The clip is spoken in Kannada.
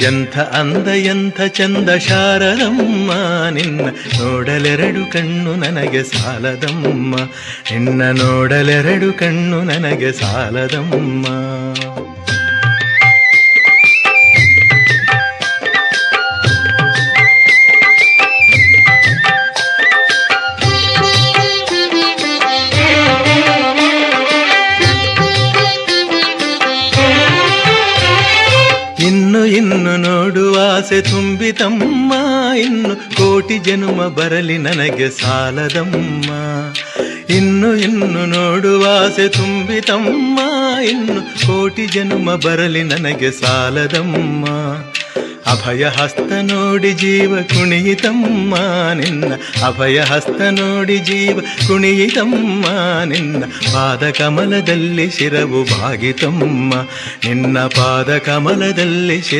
ಎಂಥ ಅಂದ ಎಂಥ ಚಂದ ಶಾರದಮ್ಮ, ನಿನ್ನ ನೋಡಲೆರಡು ಕಣ್ಣು ನನಗೆ ಸಾಲದಮ್ಮ, ನಿನ್ನ ನೋಡಲೆರಡು ಕಣ್ಣು ನನಗೆ ಸಾಲದಮ್ಮ. ಇನ್ನು ಇನ್ನು ನೋಡುವ ಆಸೆ ತುಂಬಿತಮ್ಮ, ಇನ್ನು ಕೋಟಿ ಜನುಮ ಬರಲಿ ನನಗೆ ಸಾಲದಮ್ಮ. ಇನ್ನು ಇನ್ನು ನೋಡುವ ಆಸೆ ತುಂಬಿತಮ್ಮ, ಇನ್ನು ಕೋಟಿ ಜನುಮ ಬರಲಿ ನನಗೆ ಸಾಲದಮ್ಮ. ಅಭಯ ಹಸ್ತ ನೋಡಿ ಜೀವ ಕುಣಿಯಿತಮ್ಮ, ನಿನ್ನ ಅಭಯ ಹಸ್ತ ನೋಡಿ ಜೀವ ಕುಣಿಯಿತಮ್ಮ, ನಿನ್ನ ಪಾದ ಕಮಲದಲ್ಲಿ ಶಿರವು ಬಾಗಿತಮ್ಮ, ನಿನ್ನ ಪಾದ ಕಮಲದಲ್ಲಿ ಶಿರ